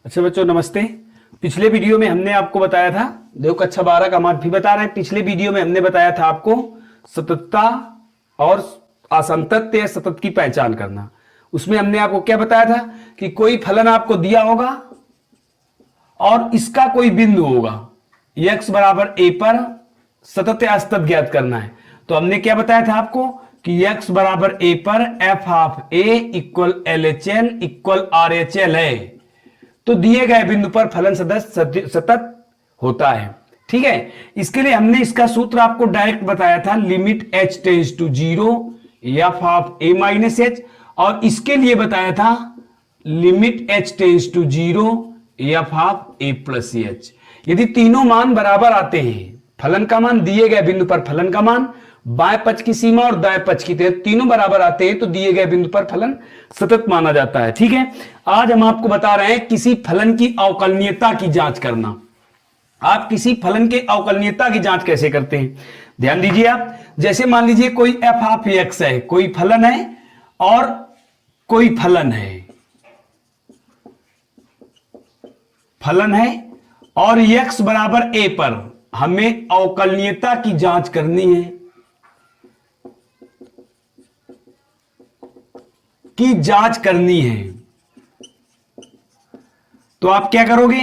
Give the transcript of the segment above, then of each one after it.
अच्छा बच्चों नमस्ते। पिछले वीडियो में हमने आपको बताया था, देखो कक्षा 12 का मार्क भी बता रहे हैं। पिछले वीडियो में हमने बताया था आपको सततता और असंतत या सतत की पहचान करना। उसमें हमने आपको क्या बताया था कि कोई फलन आपको दिया होगा और इसका कोई बिंदु होगा, x बराबर a पर सतत या असतत ज्ञात करना है। तो हमने क्या बताया था आपको कि x बराबर a पर f of a equal LHL equal RHL है, तो दिए गए बिंदु पर फलन सतत होता है। ठीक है, इसके लिए हमने इसका सूत्र आपको डायरेक्ट बताया था, limit h tends to 0 f of a minus h, और इसके लिए बताया था limit h tends to 0 f of a plus h। यदि तीनों मान बराबर आते हैं, फलन का मान, दिए गए बिंदु पर फलन का मान, बाएं पक्ष की सीमा और दाएं पक्ष की तीनों बराबर आते हैं, तो दिए गए बिंदु पर फलन सतत माना जाता है। ठीक है, आज हम आपको बता रहे हैं किसी फलन की अवकलनीयता की जांच करना। आप किसी फलन के अवकलनीयता की जांच कैसे करते हैं, ध्यान दीजिए आप। जैसे मान लीजिए कोई f ऑफ x है, कोई फलन है और कोई फलन है और x बराबर a पर हमें अवकलनीयता की जांच करनी है, तो आप क्या करोगे,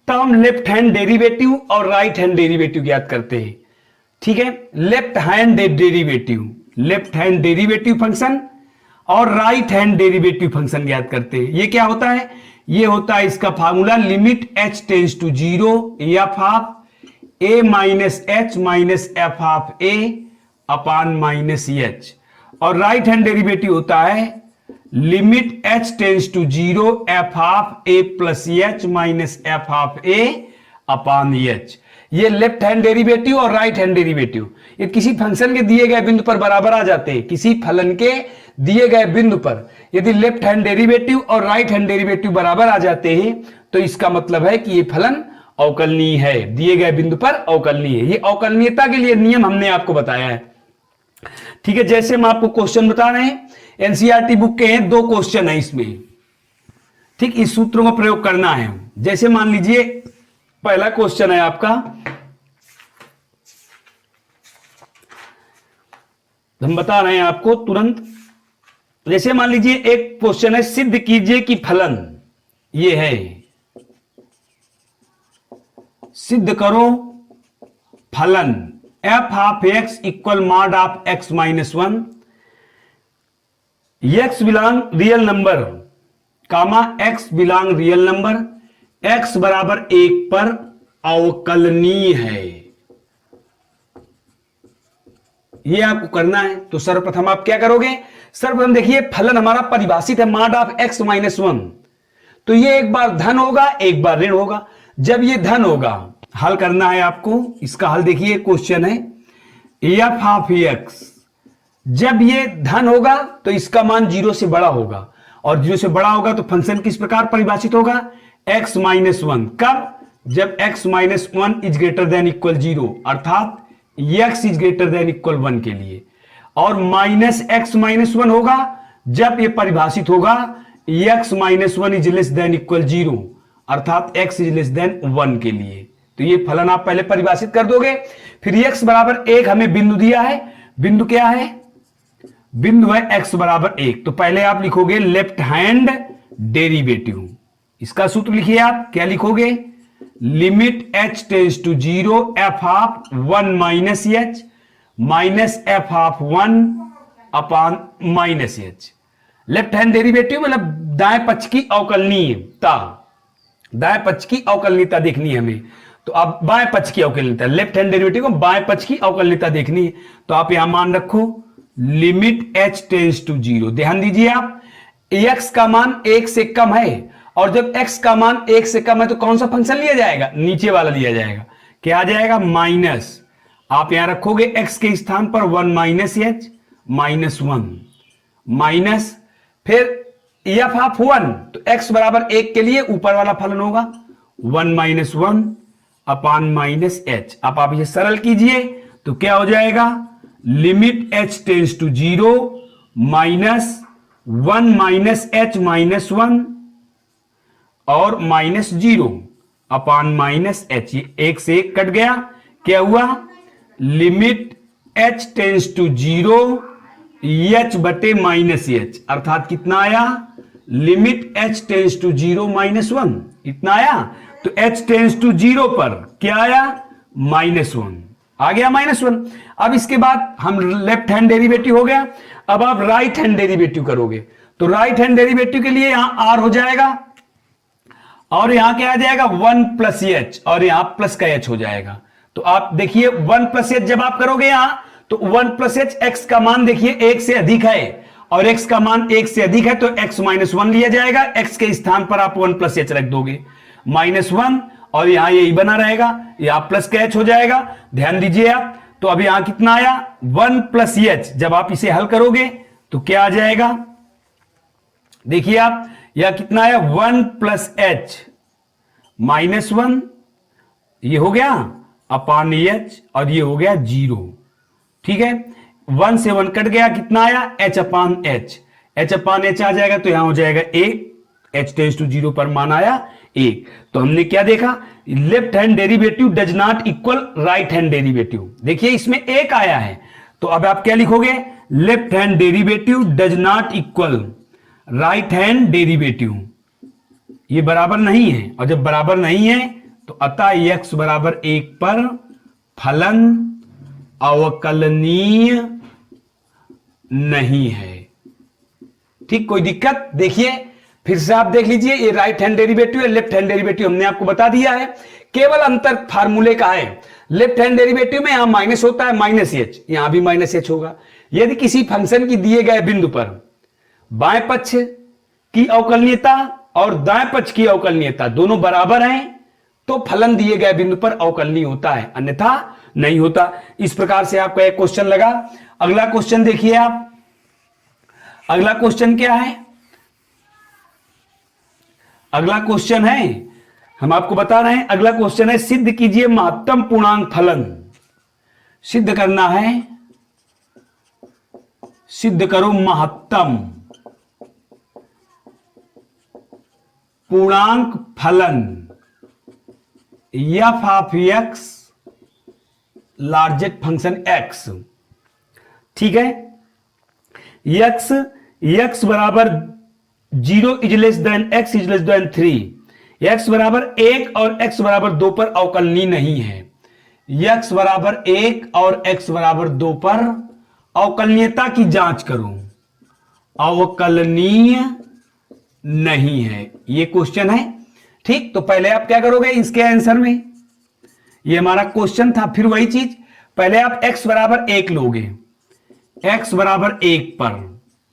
तब हम लेफ्ट हैंड डेरिवेटिव और राइट हैंड डेरिवेटिव ज्ञात करते हैं। ठीक है, लेफ्ट हैंड डेरिवेटिव फंक्शन और राइट हैंड डेरिवेटिव फंक्शन ज्ञात करते हैं। ये क्या होता है, ये होता है इसका formula, limit h tends to 0 f of a minus h minus f of a upon minus h, और राइट हैंड डेरिवेटिव होता है limit h tends to 0 f of a plus h minus f of a upon h। ये left hand derivative और right hand derivative ये किसी function के दिए गए बिंदु पर बराबर आ जाते हैं। किसी फलन के दिए गए बिंदु पर यदि लेफ्ट हैंड डेरिवेटिव और राइट हैंड डेरिवेटिव बराबर आ जाते हैं, तो इसका मतलब है कि ये फलन अवकलनीय है, दिए गए बिंदु पर अवकलनीय है। ये अवकलनीयता के लिए नियम हमने आपको बताया है। ठीक है, जैसे हम आपको क्वेश्चन बता रहे हैं, एनसीईआरटी बुक के हैं, 2 क्वेश्चन है इसमें। ठीक, इस सूत्रों का प्रयोग करना है। जैसे मान लीजिए पहला क्वेश्चन है आपका, हम बता रहे हैं आपको तुरंत। जैसे मान लीजिए एक क्वेश्चन है, सिद्ध कीजिए कि फलन ये है, सिद्ध करो फलन f of x equal mod of x minus 1, x belong real number comma x belong real number, x बराबर 1 पर अवकलनीय है। ये आपको करना है। तो सर्वप्रथम आप क्या करोगे, सर्वप्रथम देखिए फलन हमारा परिभाषित है मॉड ऑफ x माइनस 1, तो ये एक बार धन होगा एक बार ऋण होगा। जब ये धन होगा, हल करना है आपको। इसका हल देखिए, क्वेश्चन है f ऑफ x, जब ये धन होगा तो इसका मान 0 से बड़ा होगा, और 0 से बड़ा होगा तो फंक्शन किस प्रकार परिभाषित होगा, x माइनस 1। कब, जब x minus 1 is greater than equal 0, अर्थात x is greater than equal 1 के लिए। और माइनस x माइनस 1 होगा जब ये परिभाषित होगा x minus 1 is less than equal 0, अर्थात x इज लेस देन 1 के लिए। तो ये फलन आप पहले परिभाषित कर दोगे। फिर x बराबर 1 हमें बिंदु दिया है, बिंदु क्या है, बिंदु है x बराबर 1। तो पहले आप लिखोगे लेफ्ट हैंड डेरिवेटिव। इसका सूत्र लिखिए आप, क्या लिखोगे, limit h tends to 0 f of 1 minus h minus f of 1 upon minus h। Left hand derivative मतलब दाएं पक्ष की अवकलनीयता, दाएं पक्ष की अवकलनीयता देखनी है हमें। तो आप बाएं पक्ष की अवकलनीयता, लेफ्ट हैंड डेरिवेटिव को बाएं पक्ष की अवकलनीयता देखनी है। तो आप यहां मान रखो लिमिट h टेंड्स टू 0। ध्यान दीजिए आप, x का मान 1 से कम है, और जब x का मान 1 से कम है तो कौन सा फंक्शन लिया जाएगा, नीचे वाला लिया जाएगा। क्या आ जाएगा, माइनस। आप यहां रखोगे x के स्थान पर 1 माइनस h माइनस 1 माइनस, फिर f ऑफ 1, तो x बराबर 1 के लिए ऊपर वाला फलन होगा 1 माइनस 1 अपान माइनस h। अब आप इसे सरल कीजिए तो क्या हो जाएगा, limit h tends to 0 minus 1 minus h minus 1 और माइनस 0 अपान माइनस एच, ये एक से एक कट गया, क्या हुआ, limit h tends to 0 h बटे माइनस एच, अर्थात कितना आया, लिमिट h टेंस टू 0 -1, इतना आया। तो h टेंस टू 0 पर क्या आया, -1 आ गया, -1। अब इसके बाद हम लेफ्ट हैंड डेरिवेटिव हो गया, अब आप राइट हैंड डेरिवेटिव करोगे, तो राइट हैंड डेरिवेटिव के लिए यहां r हो जाएगा और यहां क्या आ जाएगा 1 प्लस एच, और यहां प्लस का एच हो जाएगा। तो आप देखिए 1 प्लस एच जब आप करोगे यहां, तो 1 प्लस एच, एक्स का मान देखिए 1 से अधिक है और x का मान 1 से अधिक है, तो x -1 लिया जाएगा, x के स्थान पर आप 1 प्लस एच रख दोगे, -1, और यहां यही बना रहेगा, यहां प्लस का एच हो जाएगा। ध्यान दीजिए आप, तो अब यहां कितना आया 1 प्लस एच, जब आप इसे हल करोगे तो क्या आ जाएगा, देखिए आप, यह कितना आया 1 प्लस एच -1, ये हो गया अपान एच, और ये हो गया 0, ठीक है। 1 से 1 कट गया, कितना आया h अपान एच, h अपान एच आ जाएगा, तो यहां हो जाएगा 1, h टेंस टू 0 पर मान आया 1। तो हमने क्या देखा, left hand derivative does not equal right hand derivative, देखिए इसमें 1 आया है, तो अब आप क्या लिखोगे, left hand derivative does not equal right hand derivative, ये बराबर नहीं है, और जब बराबर नहीं है तो अतः x बराबर 1 पर फलन अवकलनीय नहीं है। ठीक, कोई दिक्कत, देखिए फिर से आप देख लीजिए, ये राइट हैंड डेरिवेटिव है, लेफ्ट हैंड डेरिवेटिव हमने आपको बता दिया है, केवल अंतर फार्मूले का है। लेफ्ट हैंड डेरिवेटिव में यहां माइनस होता है, -h, यहां भी -h होगा। यदि किसी फंक्शन की दिए गए बिंदु पर बाएं पक्ष की अवकलनीयता और दाएं पक्ष की अवकलनीयता दोनों बराबर हैं, तो फलन दिए गए बिंदु पर अवकलनीय होता है, अन्यथा नहीं होता। इस प्रकार से आपका एक क्वेश्चन लगा। अगला क्वेश्चन देखिए आप, अगला क्वेश्चन क्या है, अगला क्वेश्चन है, हम आपको बता रहे हैं, अगला क्वेश्चन है सिद्ध कीजिए महत्तम पूर्णांक फलन। सिद्ध करना है, सिद्ध करो महत्तम पूर्णांक फलन f of x largest function x, ठीक है। x बराबर 0 is less than x is less than 3, x बराबर 1 और x बराबर 2 पर अवकलनीय नहीं है, x बराबर 1 और x बराबर 2 पर अवकलनीयता की जांच करो, अवकलनीय नहीं है, ये क्वेश्चन है। ठीक, तो पहले आप क्या करोगे इसके आंसर में, ये हमारा क्वेश्चन था, फिर वही चीज, पहले आप x बराबर 1 लोगे, x बराबर 1 पर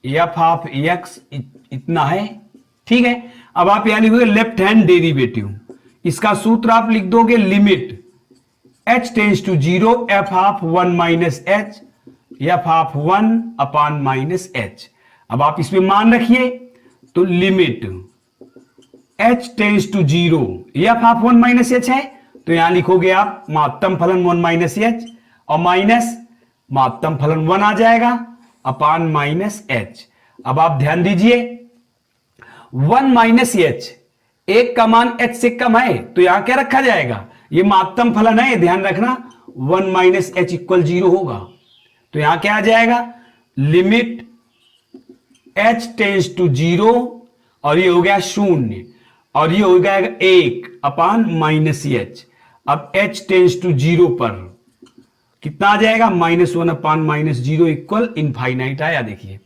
f ऑफ x इतना है, ठीक है। अब आप यहां लिखोगे लेफ्ट हैंड डेरिवेटिव, इसका सूत्र आप लिख दोगे limit h tends to 0 f of 1 minus h, f of 1 upon minus h. अब आप इसमें मान रखिए, तो limit h tends to 0 f of 1 minus h है, तो यहां लिखोगे आप महत्तम फलन 1 माइनस एच, और माइनस महत्तम फलन 1 आ जाएगा अपान माइनस एच। अब आप ध्यान दीजिए 1 माइनस एच, एक का मान h से कम है, तो यहां क्या रखा जाएगा, ये महत्तम फलन है, ध्यान रखना 1 माइनस एच इक्वल 0 होगा, तो यहां क्या आ जाएगा, लिमिट h टेंस टू 0, और ये हो गया 0, और ये हो जाएगा 1 अपान माइनस एच। अब h टेंस टू 0 पर कितना आ जाएगा, -1 अपान -0 इक्वल इनफाइनाइट आया। देखिए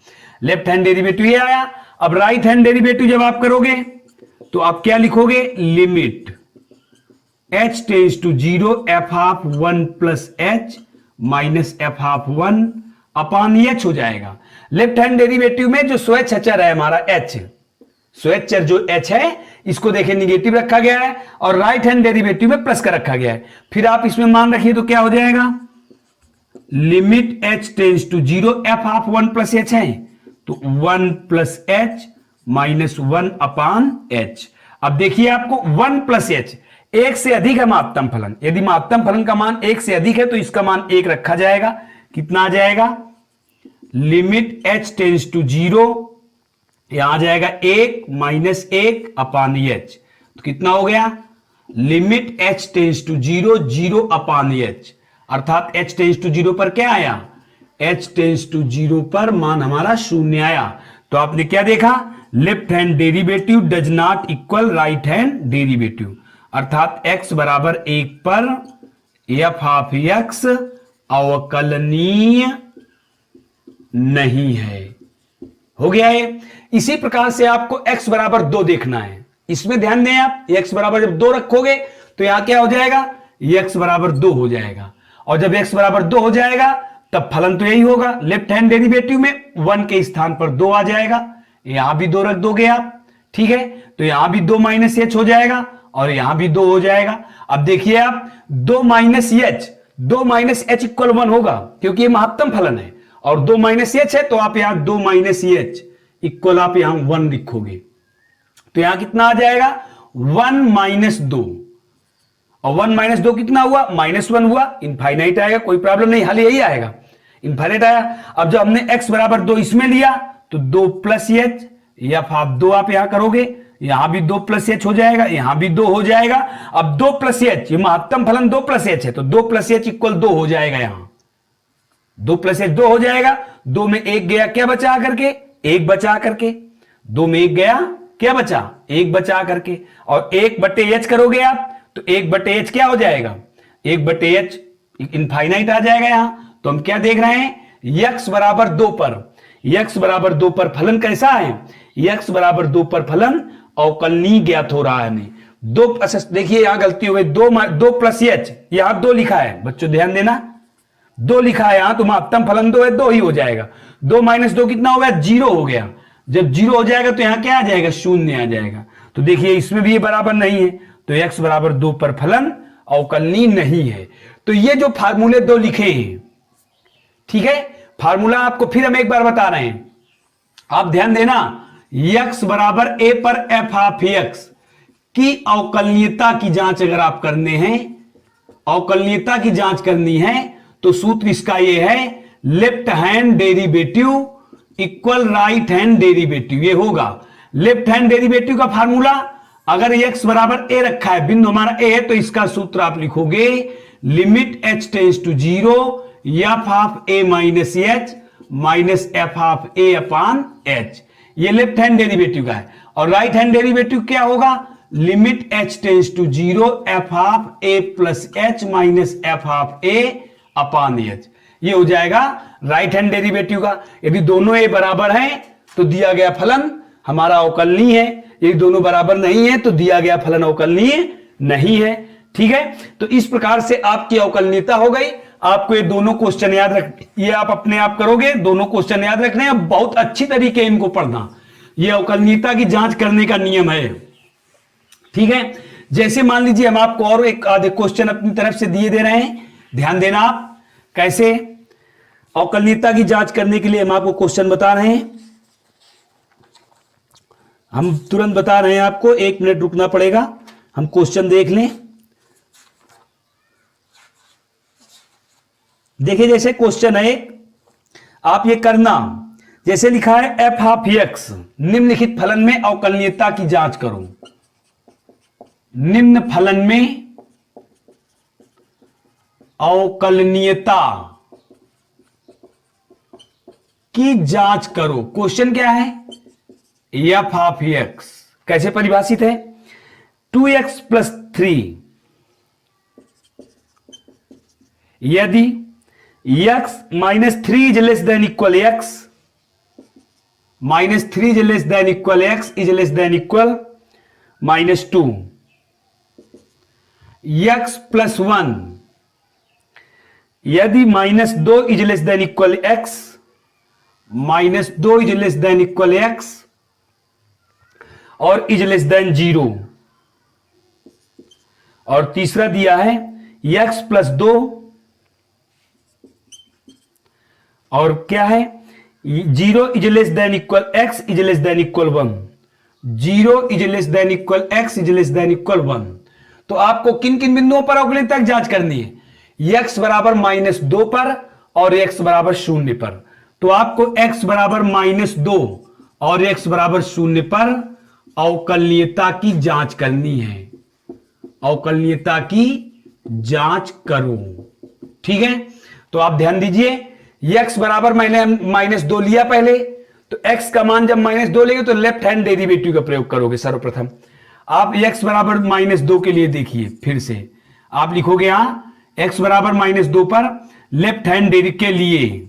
लेफ्ट हैंड डेरिवेटिव ये आया। अब राइट हैंड डेरिवेटिव जब आप करोगे तो आप क्या लिखोगे, limit h tends to 0 f of 1 plus h minus f of 1 upon h हो जाएगा। लेफ्ट हैंड डेरिवेटिव में जो स्वेच्छ अचर है हमारा h, स्वेच्छर जो h है, इसको देखें निगेटिव रखा गया है, और राइट हैंड डेरिवेटिव में प्लस का रखा गया है। फिर आप इसमें मान रखिए तो क्या हो जाएगा, limit h tends to 0 f of 1 plus h है, तो 1 plus h minus 1 upon h. अब देखिए आपको 1 प्लस एच, एक से अधिक है महत्तम फलन, यदि महत्तम फलन का मान 1 से अधिक है तो इसका मान 1 रखा जाएगा। कितना आ जाएगा, लिमिट h टेंस टू 0, यहां आ जाएगा 1 माइनस 1 अपान एच, तो कितना हो गया, limit h tends to 0, 0 upon h, अर्थात h टेंस टू 0 पर क्या आया, h टेंस टू 0 पर मान हमारा शून्य आया। तो आपने क्या देखा, left hand derivative does not equal right hand derivative, अर्थात x बराबर 1 पर f ऑफ x अवकलनीय नहीं है। हो गया है। इसी प्रकार से आपको x बराबर 2 देखना है। इसमें ध्यान दें आप, x बराबर जब 2 रखोगे तो यहां क्या हो जाएगा, x बराबर 2 हो जाएगा, और जब x बराबर 2 हो जाएगा तब फलन तो यही होगा, लेफ्ट हैंड डेरिवेटिव में 1 के स्थान पर 2 आ जाएगा, यहां भी 2 रख दोगे आप, ठीक है, तो यहां भी 2 माइनस एच हो जाएगा और यहां भी 2 हो जाएगा। अब देखिए आप 2 माइनस एच इक्वल 1 होगा, क्योंकि ये महत्तम फलन है, और 2 माइनस एच है तो आप यहां 2 माइनस एच इक्वल आप यहां 1 लिखोगे, तो यहां कितना आ जाएगा 1 माइनस 2, और 1 माइनस 2 कितना हुआ, -1 हुआ, इनफाइनाइट आएगा, कोई प्रॉब्लम नहीं, हल यही आएगा, इनफाइनाइट आया। अब जब हमने x बराबर 2 इसमें लिया तो 2 प्लस एच, या आप 2 आप यहां करोगे, यहां भी 2 प्लस एच हो जाएगा, यहां भी 2 हो जाएगा। अब 2 प्लस एच, ये महत्तम फलन 2 प्लस एच है, तो 2 प्लस एच इक्वल 2 हो जाएगा, यहां 2 प्लस एच 2 हो जाएगा, 2 में 1 गया, क्या बचा करके, 1 बचा करके, 2 में 1 गया, क्या बचा, 1 बचा करके, और 1 बटे एच करोगे आप तो 1 बटे एच क्या हो जाएगा, 1 बटे एच इनफाइनाइट आ जाएगा यहां। तो हम क्या देख रहे हैं, x बराबर 2 पर, x बराबर 2 पर फलन कैसा है, x बराबर 2 पर फलन अवकलनीय ज्ञात हो रहा है हमें। 2, देखिए यहां गलती हो गई, 2 प्लस एच, यहां 2 लिखा है, बच्चों ध्यान देना, 2 लिखा है यहां, तो महत्तम फलन 2 है, 2 ही हो जाएगा। 2 माइनस 2 कितना हो गया, 0 हो गया, जब 0 हो जाएगा तो यहां क्या आ जाएगा, 0 आ जाएगा। तो देखिए इसमें भी ये बराबर नहीं है, तो x बराबर 2 पर फलन अवकलनीय नहीं है। तो ये जो फार्मूले 2 लिखे हैं, ठीक है, फार्मूला आपको फिर हम एक बार बता रहे हैं, आप ध्यान देना, x बराबर a पर f ऑफ x की अवकलनीयता की जांच अगर आप करने हैं, अवकलनीयता की जांच करनी है, तो सूत्र इसका ये है, left hand derivative equal right hand derivative, ये होगा लेफ्ट हैंड डेरिवेटिव का फार्मूला। अगर x बराबर a रखा है, बिंदु हमारा a है, तो इसका सूत्र आप लिखोगे limit h tends to 0 f of a minus h minus f of a upon h, ये लेफ्ट हैंड डेरिवेटिव का है। और राइट हैंड डेरिवेटिव क्या होगा, limit h tends to 0 f of a plus h minus f of a upon h, ये हो जाएगा right hand derivative का। यदि दोनों a बराबर हैं तो दिया गया फलन हमारा अवकलनीय है, यदि दोनों बराबर नहीं है तो दिया गया फलन अवकलनीय नहीं है, ठीक है। तो इस प्रकार से आपकी अवकलनीयता हो गई। आपको ये दोनों क्वेश्चन याद रख, ये आप अपने आप करोगे, दोनों क्वेश्चन याद रखने हैं, बहुत अच्छी तरीके इनको पढ़ना, ये अवकलनीयता की जांच करने का नियम है, ठीक है। जैसे मान लीजिए हम आपको और एक आधे क्वेश्चन अपनी तरफ से दिए दे रहे हैं, ध्यान देना आप कैसे अवकलनीयता की जांच करने के लिए हम आपको क्वेश्चन बता रहे हैं, हम तुरंत बता रहे हैं आपको, 1 मिनट रुकना पड़ेगा, हम क्वेश्चन देख लें। देखिए जैसे क्वेश्चन है, आप ये करना, जैसे लिखा है f ऑफ x निम्नलिखित फलन में अवकलनीयता की जांच करो, निम्न फलन में अवकलनीयता की जांच करो। क्वेश्चन क्या है, f ऑफ x कैसे परिभाषित है, 2x प्लस 3, यदि x minus 3 is less than equal x, minus 3 is less than equal x is less than equal -2, x plus 1, यदि -2 is less than equal x, -2 is less than equal x और is less than 0, और तीसरा दिया है x plus 2 और क्या है 0 is less than equal x is less than equal 1, 0 is less than equal x is less than equal 1। तो आपको किन किन बिंदुओं पर अवकलनीयता की जांच करनी है, x बराबर -2 पर और x बराबर 0 पर। तो आपको x बराबर -2 और x बराबर 0 पर अवकलनीयता की जांच करनी है, अवकलनीयता की जांच करो। ठीक है, तो आप ध्यान दीजिए, x बराबर मैंने -2 लिया पहले, तो x का मान जब -2 लेंगे तो लेफ्ट हैंड डेरिवेटिव का प्रयोग करोगे। सर्वप्रथम आप x बराबर -2 के लिए देखिए, फिर से आप लिखोगे यहां x बराबर -2 पर लेफ्ट हैंड डेरिवेटिव के लिए।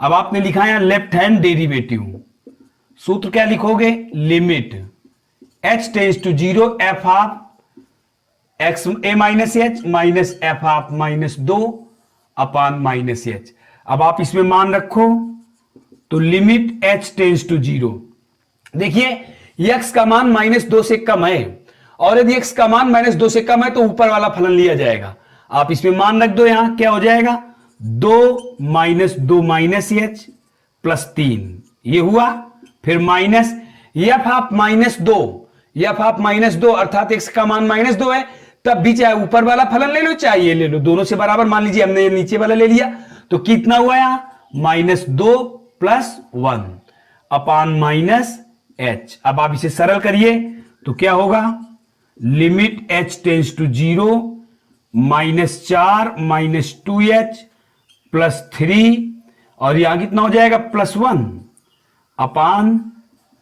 अब आपने लिखा है लेफ्ट हैंड डेरिवेटिव, सूत्र क्या लिखोगे, limit h tends to 0 f of x a minus h minus f of -2 upon -h। अब आप इसमें मान रखो, तो लिमिट h टेंस टू 0। देखिए x का मान -2 से कम है, और यदि x का मान -2 से कम है तो ऊपर वाला फलन लिया जाएगा। आप इसमें मान रख दो, यहां क्या हो जाएगा, 2 -2 -h प्लस 3, ये हुआ। फिर minus f of -2, F of -2 अर्थात x का मान -2 है, तब भी चाहे ऊपर वाला फलन ले लो चाहे ये ले लो, दोनों से बराबर मान लीजिए। हमने ये नीचे वाला ले लिया, तो कितना हुआ यहां, -2 प्लस 1 अपान -h। अब आप इसे सरल करिए तो क्या होगा, limit h tends to 0 -4 -2h plus 3, और यहां कितना हो जाएगा, +1 अपान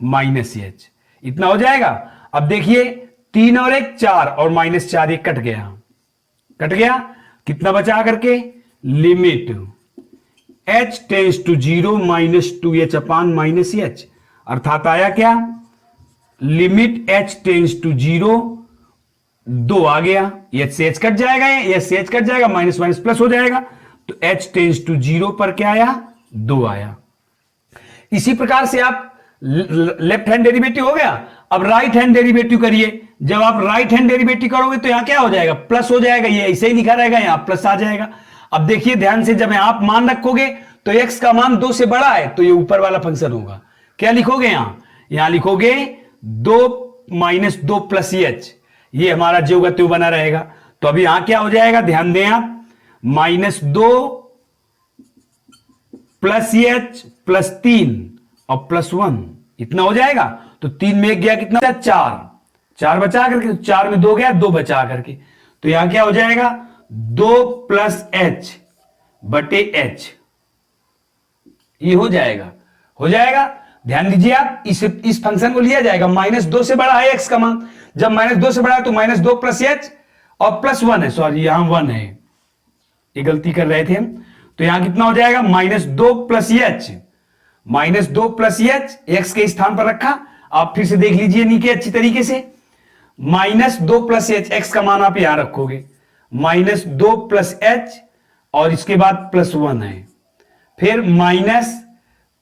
-h, इतना हो जाएगा। अब देखिए 3 और 1 4, और -4 एक कट गया, कट गया, कितना बचा करके, limit h tends to 0 -2h upon -h, अर्थात आया क्या, लिमिट h टेंस टू 0 2 आ गया, h से h कट जाएगा, h से h कट जाएगा, माइनस माइनस प्लस हो जाएगा, तो h टेंस टू 0 पर क्या आया, 2 आया। इसी प्रकार से आप लेफ्ट हैंड डेरिवेटिव हो गया। अब राइट हैंड डेरिवेटिव करिए। जब आप राइट हैंड डेरिवेटिव करोगे तो यहां क्या हो जाएगा, प्लस हो जाएगा, ये ऐसे ही लिखा रहेगा, यहां प्लस आ जाएगा। अब देखिए ध्यान से, जब आप मान रखोगे तो x का मान 2 से बड़ा है, तो ये ऊपर वाला फंक्शन होगा। क्या लिखोगे यहां लिखोगे 2 -2 प्लस h, ये हमारा जो का त्यों बना रहेगा। तो अभी यहां क्या हो जाएगा, ध्यान दें आप, -2 प्लस h प्लस 3 और +1, इतना हो जाएगा। तो 3 में 1 गया, कितना 4 बचा करके, 4 में 2 गया, 2 बचा करके, तो यहां क्या हो जाएगा, 2 प्लस h बटे h, ये हो जाएगा। ध्यान दीजिए आप, इस फंक्शन को लिया जाएगा, -2 से बड़ा है x का मान, जब -2 से बड़ा है तो -2 प्लस h और +1 है, सॉरी यहां 1 है, ये गलती कर रहे थे हम। तो यहां कितना हो जाएगा, -2 plus h, -2 plus h x के स्थान पर रखा। आप फिर से देख लीजिए नीचे अच्छी तरीके से, -2 प्लस h, x का मान आप यहां रखोगे, -2 प्लस h और इसके बाद +1 है, फिर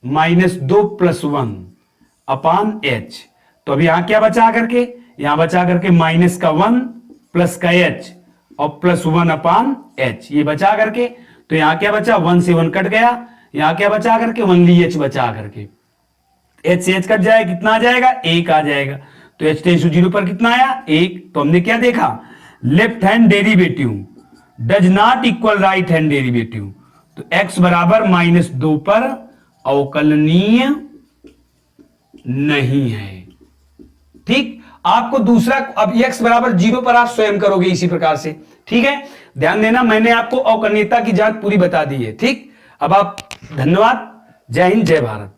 -2 प्लस 1 अपान h। तो अब यहां क्या बचा करके, यहां बचा करके माइनस का 1 प्लस का h और +1 अपान h, ये बचा करके। तो यहां क्या बचा, 1 से 1 कट गया, यहां क्या बचा करके, ओनली h बचा करके, h से h कट जाए, कितना आ जाएगा, 1 आ जाएगा। तो h टेंस टू 0 पर कितना आया, 1। तो हमने क्या देखा, left hand derivative does not equal right hand derivative. तो x बराबर -2 पर अवकलनीय नहीं है। ठीक, आपको दूसरा, अब x बराबर 0 पर आप स्वयं करोगे इसी प्रकार से। ठीक है, ध्यान देना, मैंने आपको अवकलनीयता की जांच पूरी बता दी है। ठीक, अब आप, धन्यवाद, जय हिंद, जय भारत।